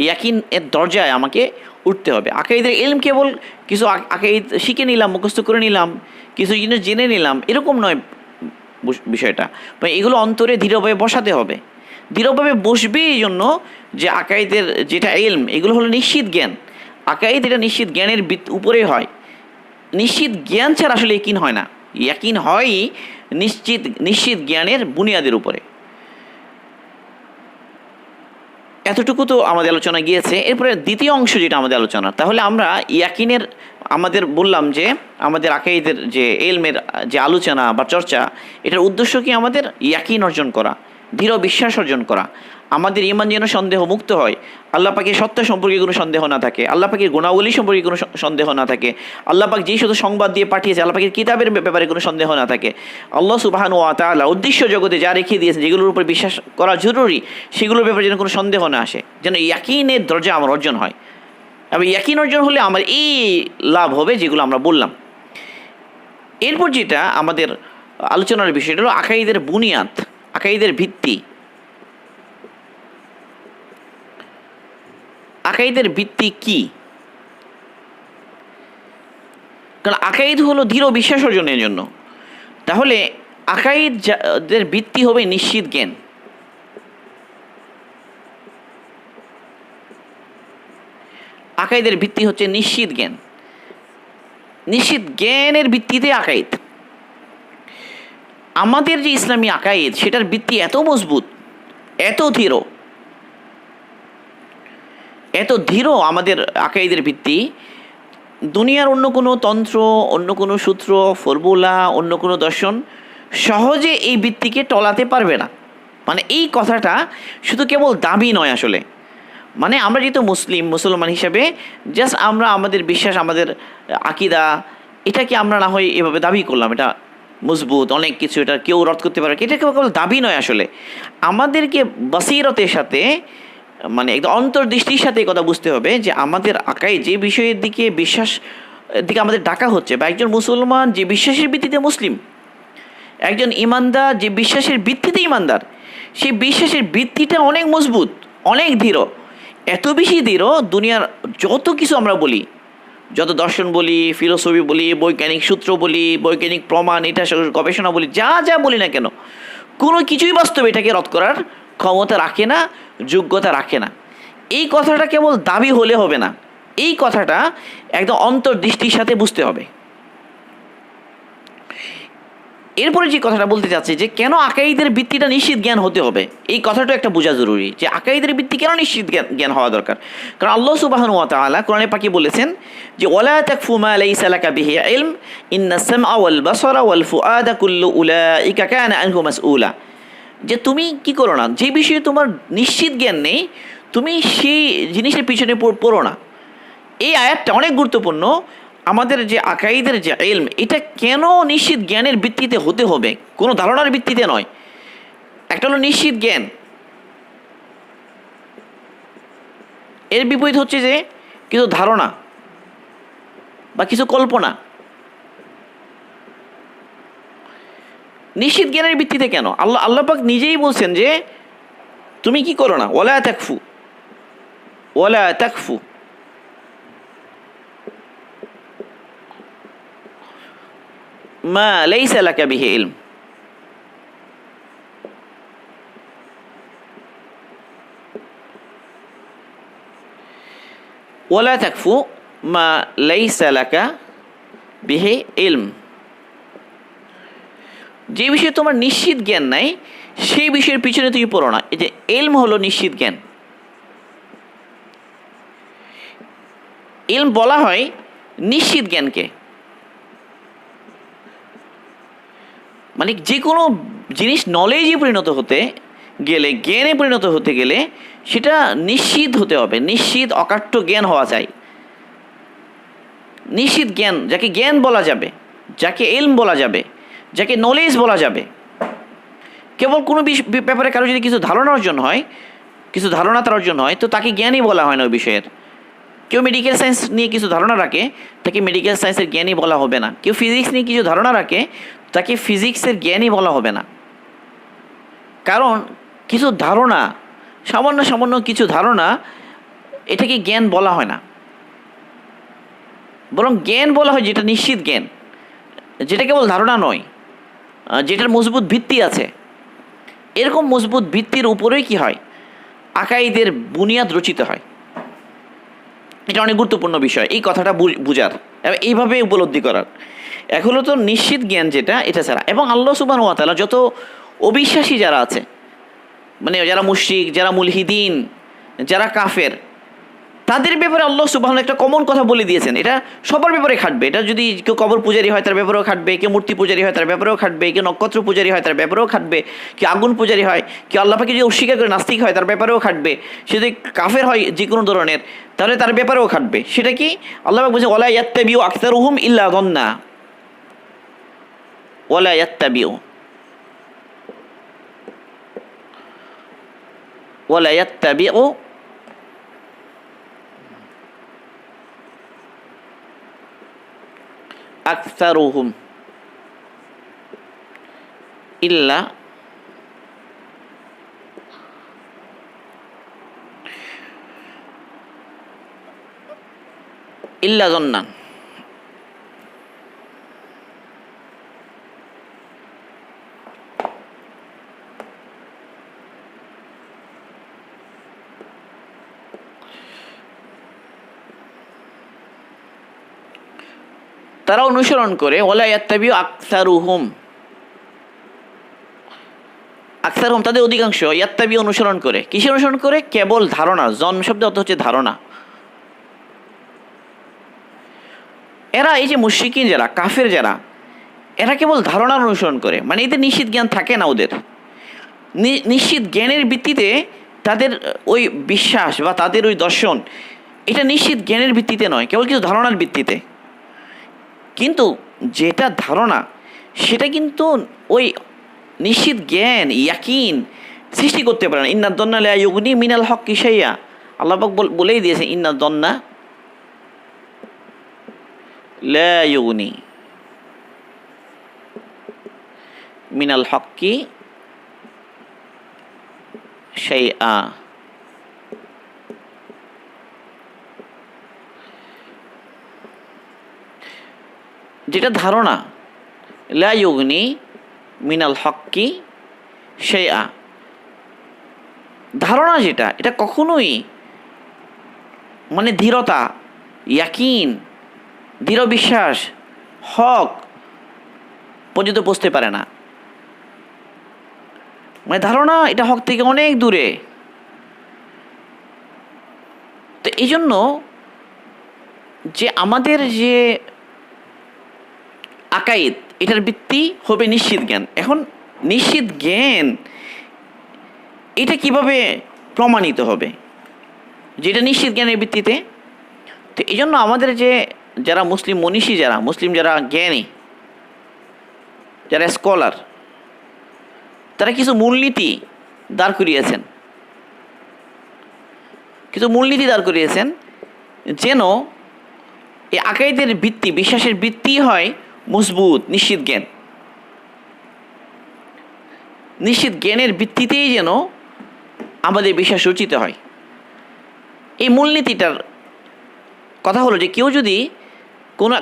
ইয়াকিন এর দরজায় আমাকে উঠতে হবে। আকাইদের ইলম কেবল কিছু আকাইদ শিখে নিলাম, মুখস্থ করে নিলাম, কিছু জিনিস জেনে নিলাম, এরকম নয় বিষয়টা। এগুলো অন্তরে দৃঢ়ভাবে বসাতে হবে। দৃঢ়ভাবে বসবে এই জন্য যে আকাইদের যেটা ইলম, এগুলো হলো নিশ্চিত জ্ঞান। আকাইদ এটা নিশ্চিত জ্ঞানের উপরে হয়। নিশ্চিত জ্ঞান ছাড়া আসলে ইয়াকিন হয় না। ইয়াকিন হয় নিশ্চিত জ্ঞানের বুনিয়াদের উপরে। এতটুকু তো আমাদের আলোচনা গিয়েছে। এরপরে দ্বিতীয় অংশ যেটা আমাদের আলোচনা, তাহলে আমরা ইয়াকিনের আমাদের বললাম যে আমাদের আকাইদের যে ইলমের যে আলোচনা বা চর্চা, এটার উদ্দেশ্য কি? আমাদের ইয়াকিন অর্জন করা, দৃঢ় বিশ্বাস অর্জন করা, আমাদের ইমান যেন সন্দেহ মুক্ত হয়, আল্লাহ পাকের সত্য সম্পর্কে কোনো সন্দেহ না থাকে, আল্লাহ পাকের গুণাবলী সম্পর্কে কোনো সন্দেহ না থাকে, আল্লাহ পাক যেই শুধু সংবাদ দিয়ে পাঠিয়েছে আল্লাহ পাকের কিতাবের ব্যাপারে কোনো সন্দেহ না থাকে, আল্লাহ সুবহানাহু ওয়া তাআলা উদ্দেশ্য জগতে যা রেখে দিয়েছেন যেগুলোর উপর বিশ্বাস করা জরুরি সেগুলোর ব্যাপারে যেন কোনো সন্দেহ না আসে, যেন ইয়াকিনের দরজা আমার অর্জন হয়। এবং ইয়াকিন অর্জন হলে আমার এই লাভ হবে যেগুলো আমরা বললাম। এরপর যেটা আমাদের আলোচনার বিষয়টা হলো আকাইদের বুনিয়াদ, আকাইদের ভিত্তি। আকাইদের ভিত্তি কি? কারণ আকাইদ হলো দৃঢ় বিশ্বাস অর্জনের জন্য। তাহলে আকাইদের ভিত্তি হবে নিশ্চিত জ্ঞান। আকাইদের ভিত্তি হচ্ছে নিশ্চিত জ্ঞান। নিশ্চিত জ্ঞানের ভিত্তিতে আকাইদ। আমাদের যে ইসলামী আকাইদ সেটার ভিত্তি এত মজবুত, এত দৃঢ়, এত দৃঢ় আমাদের আকাইদের ভিত্তি, দুনিয়ার অন্য কোনো তন্ত্র, অন্য কোনো সূত্র, ফর্মুলা, অন্য কোনো দর্শন সহজে এই ভিত্তিকে টলাতে পারবে না। মানে এই কথাটা শুধু কেবল দাবি নয় আসলে। মানে আমরা যেহেতু মুসলমান হিসাবে জাস্ট আমরা আমাদের বিশ্বাস, আমাদের আকিদা, এটাকে আমরা না হয় এভাবে দাবি করলাম এটা মজবুত অনেক কিছু, এটা কেউ রদ করতে পারে, এটা কেবল দাবি নয় আসলে। আমাদেরকে বসিরতের সাথে, মানে একদম অন্তর্দৃষ্টির সাথে এই কথা বুঝতে হবে যে আমাদের আকাই যে বিষয়ের দিকে বিশ্বাস দিকে আমাদের ডাকা হচ্ছে, বা একজন মুসলমান যে বিশ্বাসের ভিত্তিতে মুসলিম, একজন ইমানদার যে বিশ্বাসের ভিত্তিতে ইমানদার, সেই বিশ্বাসের ভিত্তিটা অনেক মজবুত, অনেক দৃঢ়, এত বেশি দৃঢ় দুনিয়ার যত কিছু আমরা বলি, যত দর্শন বলি, ফিলোসফি বলি, বৈজ্ঞানিক সূত্র বলি, বৈজ্ঞানিক প্রমাণ, এটা গবেষণা বলি, যা যা বলি না কেন, কোনো কিছুই বাস্তবে এটাকে রদ করার ক্ষমতা রাখে না, যোগ্যতা রাখে না। এই কথাটা কেবল দাবি হলে হবে না, এই কথাটা একদম অন্তর্দৃষ্টির সাথে বুঝতে হবে। এরপরে যে কথাটা বলতে চাচ্ছি যে কেন আকাইদের ভিত্তিটা নিশ্চিত জ্ঞান হতে হবে, এই কথাটা একটা বোঝা জরুরি যে আকাইদের ভিত্তি কেন নিশ্চিত জ্ঞান হওয়া দরকার। কারণ আল্লাহ সুবহানাহু ওয়া তাআলা কোরআনে পাকে বলেছেন যে ওয়ালা তাকফু মা লাইসা লাকা বিহি ইলম ইন্নাস সামআ ওয়াল বাসারা ওয়াল ফুআদা কুল্লু উলাইকা কানা আনহু মাসউলা। যে তুমি কি করো না, যে বিষয়ে তোমার নিশ্চিত জ্ঞান নেই, তুমি সেই জিনিসের পিছনে পড়ো না। এই আয়াতটা অনেক গুরুত্বপূর্ণ। আমাদের যে আকাইদের যে ইলম, এটা কেন নিশ্চিত জ্ঞানের ভিত্তিতে হতে হবে, কোনো ধারণার ভিত্তিতে নয়। একটা হলো নিশ্চিত জ্ঞান, এর বিপরীত হচ্ছে যে কিছু ধারণা বা কিছু কল্পনা। নিশ্চিত জ্ঞানের ভিত্তিতে কেন? আল্লাহ পাক নিজেই বলছেন যে তুমি কি করো না, ওয়ালা তাকফু, ওয়ালা তাকফু, মা লাইসা লাকা বিহি ইলম। ওয়ালা তাকফু মা লাইসা লাকা বিহি ইলম। যে বিষয়ে তোমার নিশ্চিত জ্ঞান নাই সেই বিষয়ের পিছনে তুমি পড়ো না। এই যে ইলম হলো নিশ্চিত জ্ঞান। ইলম বলা হয় নিশ্চিত জ্ঞানকে, মানে যে কোনো জিনিস নলেজে পরিণত হতে গেলে, জ্ঞানে পরিণত হতে গেলে সেটা নিশ্চিত হতে হবে, নিশ্চিত অকাট্য জ্ঞান হওয়া চাই। নিশ্চিত জ্ঞান, যাকে জ্ঞান বলা যাবে, যাকে ইলম বলা যাবে, যাকে নলেজ বলা যাবে। কেবল কোনো ব্যাপারে কারো যদি কিছু ধারণা অর্জন হয়, কিছু ধারণা তার অর্জন হয়, তো তাকে জ্ঞানই বলা হয় না ওই বিষয়ের। কেউ মেডিকেল সায়েন্স নিয়ে কিছু ধারণা রাখে, তাকে মেডিকেল সায়েন্সের জ্ঞানই বলা হবে না। কেউ ফিজিক্স নিয়ে কিছু ধারণা রাখে, তাকে ফিজিক্সের জ্ঞানই বলা হবে না। কারণ কিছু ধারণা, সামান্য সামান্য কিছু ধারণা, এটাকে জ্ঞান বলা হয় না। বরং জ্ঞান বলা হয় যেটা নিশ্চিত জ্ঞান, যেটা কেবল ধারণা নয়, যেটার মজবুত ভিত্তি আছে। এরকম মজবুত ভিত্তির উপরেই কি হয়, আকাইদের বুনিয়াদ রচিত হয়। এটা অনেক গুরুত্বপূর্ণ বিষয়, এই কথাটা বুঝার এবং এইভাবে উপলব্ধি করার। এখন হলো তো নিশ্চিত জ্ঞান যেটা, এটা ছাড়া। এবং আল্লাহ সুবহানাহু ওয়া তাআলা যত অবিশ্বাসী যারা আছে, মানে যারা মুশরিক, যারা মুলহিদিন, যারা কাফের, তাদের ব্যাপারে আল্লাহ সুবহানাহু একটা কমন কথা বলে দিয়েছেন। এটা সবার ব্যাপারে খাটবে। এটা যদি কেউ কবর পূজারী হয় তার ব্যাপারেও খাটবে, কেউ মূর্তি পূজারী হয় তার ব্যাপারেও খাটবে, কেউ নক্ষত্র পূজারী হয় তার ব্যাপারেও খাটবে, কেউ আগুন পূজারী হয়, কেউ আল্লাহ পাকে যদি অস্বীকার করে নাস্তিক হয় তার ব্যাপারেও খাটবে, সে যদি কাফের হয় যে কোনো ধরনের, তাহলে তার ব্যাপারেও খাটবে। সেটা কি? আল্লাহ পাক বলছে ওয়ালা ইয়াত্তাবিউ আকসারুহুম ইল্লা যান্না, ওয়ালা ইয়াত্তাবিউ, ওয়ালা ইয়াত্তাবিউ আকসারুহুম ইল্লা যান্নান। তারা অনুসরণ করে, ওয়ালা ইয়াত্তাবিউ আকসারুহুম, আকসারুহুম তাদের অধিকাংশ, ইয়াত্তাবিউ অনুসরণ করে, কিসের অনুসরণ করে? কেবল ধারণা। জন শব্দ অর্থ হচ্ছে ধারণা। এরা এই যে মুশরিকিন যারা, কাফের যারা, এরা কেবল ধারণার অনুসরণ করে, মানে এদের নিশ্চিত জ্ঞান থাকে না। ওদের নিশ্চিত জ্ঞানের ভিত্তিতে তাদের ওই বিশ্বাস বা তাদের ওই দর্শন, এটা নিশ্চিত জ্ঞানের ভিত্তিতে নয়, কেবল কিছু ধারণার ভিত্তিতে। কিন্তু যেটা ধারণা, সেটা কিন্তু ওই নিশ্চিত জ্ঞান, ইয়াকিন সৃষ্টি করতে পারে না। ইন্না দন্না লা ইউগনি মিনাল হক্কি শাইয়া, আল্লাহ পাক বলেই দিয়েছে, ইন্না দন্না লা ইউগনি মিনাল হক্কি শাইআ। যেটা ধারণা, লা ইউগনি মিনাল হক্কি শাইআ, ধারণা যেটা, এটা কখনোই মানে দৃঢ়তা, ইয়াকিন, দৃঢ় বিশ্বাস, হক পর্যন্ত পৌঁছতে পারে না। মানে ধারণা এটা হক থেকে অনেক দূরে। তো এই জন্য যে আমাদের যে আকাইদ, এটার ভিত্তি হবে নিশ্চিত জ্ঞান। এখন নিশ্চিত জ্ঞান এটা কিভাবে প্রমাণিত হবে, যেটা নিশ্চিত জ্ঞানের ভিত্তিতে? তো এই জন্য আমাদের যে যারা মুসলিম মনীষী, যারা মুসলিম, যারা জ্ঞানী, যারা স্কলার, তারা কিছু মূলনীতি দাঁড় করিয়েছেন, কিছু মূলনীতি দাঁড় করিয়েছেন, যেন এই আকাইদের ভিত্তি, বিশ্বাসের ভিত্তি হয় মজবুত নিশ্চিত জ্ঞান। নিশ্চিত জ্ঞানের ভিত্তিতেই যেন আমাদের বিশ্বাস রচিত হয়। এই মূলনীতিটার কথা হলো যে কেউ যদি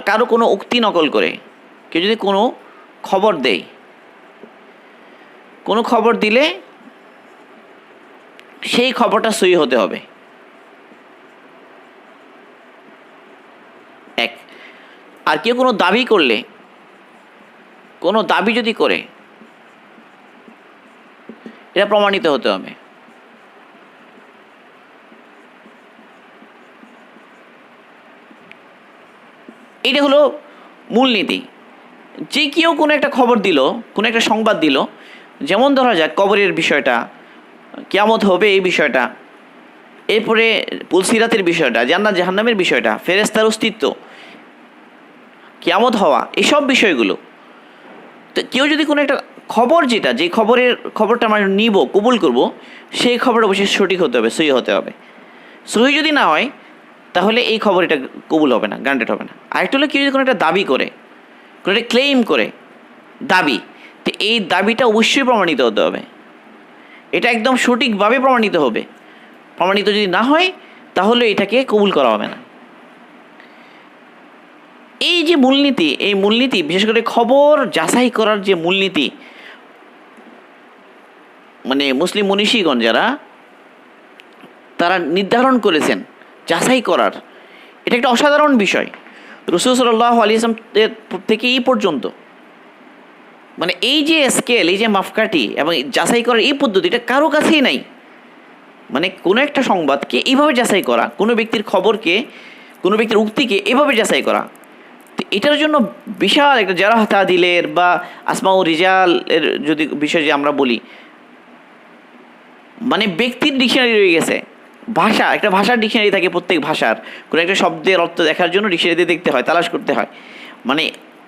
কারো কোনো উক্তি নকল করে, কেউ যদি কোনো খবর দেয়, কোনো খবর দিলে সেই খবরটা সহি হতে হবে, এক। আর কেউ কোনো দাবি করলে, কোনো দাবি যদি করে, এটা প্রমাণিত হতে হবে। এটা হলো মূলনীতি। যে কেউ কোনো একটা খবর দিল, কোনো একটা সংবাদ দিল, যেমন ধরা যাক কবরের বিষয়টা, কিয়ামত হবে এই বিষয়টা, এরপরে পুলসিরাতের বিষয়টা, জান্নাত জাহান্নামের বিষয়টা, ফেরেশতার অস্তিত্ব, কিয়ামত হওয়া, এসব বিষয়গুলো। তো কেউ যদি কোনো একটা খবর, যেটা যে খবরটা আমরা নিব, কবুল করব, সেই খবর অবশ্যই সঠিক হতে হবে, সহি হতে হবে। সহি যদি না হয় তাহলে এই খবর এটা কবুল হবে না, গ্রান্টেড হবে না। আরেকটা হলো কেউ যদি কোনো একটা দাবি করে, কোনো একটা ক্লেইম করে, দাবি, তো এই দাবিটা অবশ্যই প্রমাণিত হতে হবে, এটা একদম সঠিকভাবে প্রমাণিত হবে। প্রমাণিত যদি না হয় তাহলে এটাকে কবুল করা হবে না। এই যে মূলনীতি, এই মূলনীতি, বিশেষ করে খবর যাচাই করার যে মূলনীতি, মানে মুসলিম মনীষীগণ যারা, তারা নির্ধারণ করেছেন যাচাই করার, এটা একটা অসাধারণ বিষয়। রাসূল সাল্লাল্লাহু আলাইহি ওয়াসাল্লাম থেকে এই পর্যন্ত, মানে এই যে স্কেল, এই যে মাপকাঠি এবং যাচাই করার এই পদ্ধতিটা কারো কাছেই নাই। মানে কোনো একটা সংবাদকে এইভাবে যাচাই করা, কোনো ব্যক্তির খবরকে, কোনো ব্যক্তির উক্তিকে এভাবে যাচাই করা, তো এটার জন্য বিশাল একটা জারাহ তাদিলের বা আসমাউ রিজালের যদি বিষয় যে আমরা বলি, মানে ব্যক্তির ডিকশনারি রয়ে গেছে। ভাষা, একটা ভাষার ডিকশনারি থাকে, প্রত্যেক ভাষার কোনো একটা শব্দের অর্থ দেখার জন্য ডিকশনারিতে দেখতে হয়, তালাশ করতে হয়। মানে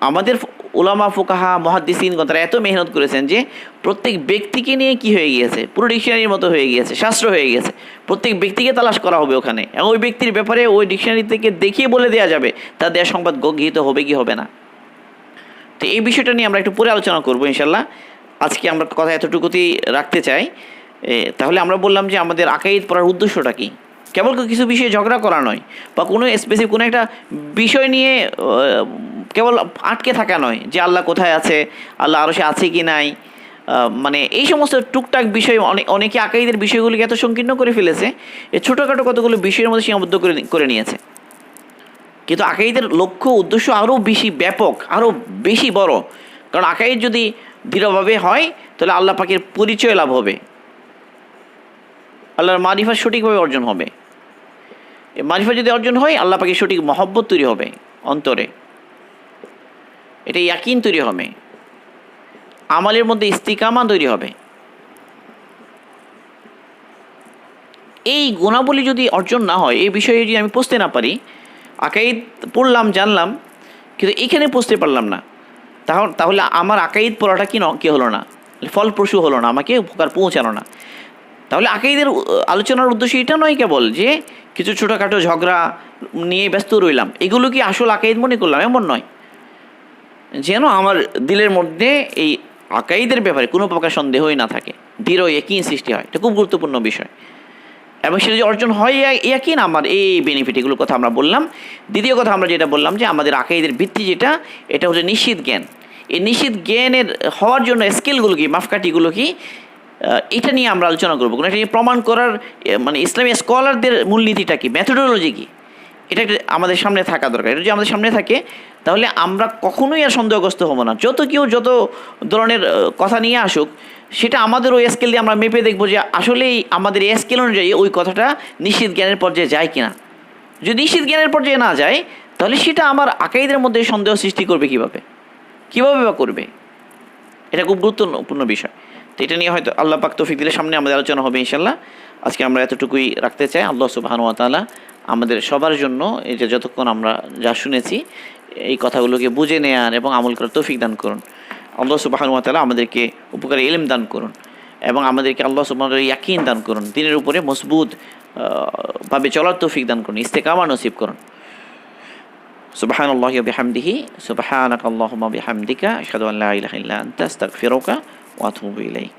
আমাদের উলামা, ফুকাহা, মুহাদ্দিসিনগণ তারা এত মেহনত করেছেন যে প্রত্যেক ব্যক্তিকে নিয়ে কি হয়ে গিয়েছে, পুরো ডিকশনারির মতো হয়ে গিয়েছে, শাস্ত্র হয়ে গেছে। প্রত্যেক ব্যক্তিকে তালাশ করা হবে ওখানে, এবং ওই ব্যক্তির ব্যাপারে ওই ডিকশনারি থেকে দেখিয়ে বলে দেওয়া যাবে তার দেওয়া সংবাদ গৃহীত হবে কি হবে না। তো এই বিষয়টা নিয়ে আমরা একটু পরে আলোচনা করবো ইনশাল্লাহ। আজকে আমরা কথা এতটুকুতেই রাখতে চাই। তাহলে আমরা বললাম যে আমাদের আকাইদ পড়ার উদ্দেশ্যটা কী, কেবল কিছু বিষয়ে ঝগড়া করা নয়, বা কোনো স্পেসিফিক কোনো একটা বিষয় নিয়ে কেবল আটকে থাকা নয়, যে আল্লাহ কোথায় আছে, আল্লাহ আরশে আছে কি নাই, মানে এই সমস্ত টুকটাক বিষয় অনেকে আকাইদের বিষয়গুলিকে এত সংকীর্ণ করে ফেলেছে, এই ছোটোখাটো কতগুলো বিষয়ের মধ্যে সীমাবদ্ধ করে নিয়েছে। কিন্তু আকাইদের লক্ষ্য উদ্দেশ্য আরও বেশি ব্যাপক, আরও বেশি বড়। কারণ আকাইদ যদি দৃঢ়ভাবে হয় তাহলে আল্লাহ পাকের পরিচয় লাভ হবে, আল্লাহর মারিফা সঠিকভাবে অর্জন হবে। এই মারিফা যদি অর্জন হয় আল্লাহ পাকের সঠিক মহব্বত তৈরি হবে অন্তরে, এটা ইয়াকিন তৈরি হবে, আমলের মধ্যে ইস্তিকামা তৈরি হবে। এই গুণাবলী যদি অর্জন না হয়, এই বিষয়ে যদি আমি পৌঁছতে না পারি, আকাইদ পড়লাম জানলাম কিন্তু এখানে পৌঁছতে পারলাম না, তাহলে আমার আকাইদ পড়াটা কি হলো না, ফলপ্রসূ হলো না, আমাকে উপকার পৌঁছানো না। তাহলে আকাইদের আলোচনার উদ্দেশ্য এটা নয় কেবল যে কিছু ছোটোখাটো ঝগড়া নিয়ে ব্যস্ত রইলাম, এগুলো কি আসল আকাইদ মনে করলাম, এমন নয়। যেন আমার দিলের মধ্যে এই আকাইদের ব্যাপারে কোনো প্রকার সন্দেহই না থাকে, দৃঢ় ইয়াকিন সৃষ্টি হয়, এটা খুব গুরুত্বপূর্ণ বিষয়। এবং সেটা যে অর্জন হয় ইয়াকিন, আমার এই বেনিফিট, এগুলোর কথা আমরা বললাম। দ্বিতীয় কথা আমরা যেটা বললাম যে আমাদের আকাইদের ভিত্তি যেটা, এটা হচ্ছে নিশ্চিত জ্ঞান। এই নিশ্চিত জ্ঞানের হওয়ার জন্য স্কেলগুলো কি, মাপকাঠিগুলো কি, এটা নিয়ে আমরা আলোচনা করবো। এটা নিয়ে প্রমাণ করার মানে ইসলামী স্কলারদের মূলনীতিটা কি, মেথোডোলজি কি, এটা আমাদের সামনে থাকা দরকার। এটা যদি আমাদের সামনে থাকে তাহলে আমরা কখনোই আর সন্দেহগ্রস্ত হব না। কেউ যত ধরনের কথা নিয়ে আসুক, সেটা আমাদের ওই স্কেল দিয়ে আমরা মেপে দেখবো যে আসলেই আমাদের এই স্কেল অনুযায়ী ওই কথাটা নিশ্চিত জ্ঞানের পর্যায়ে যায় কিনা। যদি নিশ্চিত জ্ঞানের পর্যায়ে না যায় তাহলে সেটা আমার আকাইদের মধ্যে সন্দেহ সৃষ্টি করবে কীভাবে বা করবে। এটা খুব গুরুত্বপূর্ণ বিষয়। তো এটা নিয়ে হয়তো আল্লাহ পাক তৌফিক দিলে সামনে আমাদের আলোচনা হবে ইনশাল্লাহ। আজকে আমরা এতটুকুই রাখতে চাই। আল্লাহ সুবহানাহু ওয়া তাআলা আমাদের সবার জন্য এই যে যতক্ষণ আমরা যা শুনেছি এই কথাগুলোকে বুঝে নেয়ার এবং আমল করার তৌফিক দান করুন। আল্লাহ সুবহানাহু ওয়া তাআলা আমাদেরকে উপকারী ইলম দান করুন এবং আমাদেরকে আল্লাহ সুবহানাহু ওয়া তাআলা ইয়াকিন দান করুন, দিনের উপরে মজবুত ভাবে চলার তৌফিক দান করুন, ইস্তেকামা নসিব করুন। সুবহানাল্লাহি ওয়া বিহামদিহি, সুবহানাকাল্লাহুম্মা বিহামদিকা, আশহাদু আল্লা ইলাহা ইল্লা আনতা, আস্তাগফিরুকা ওয়া আতুবু ইলাইক।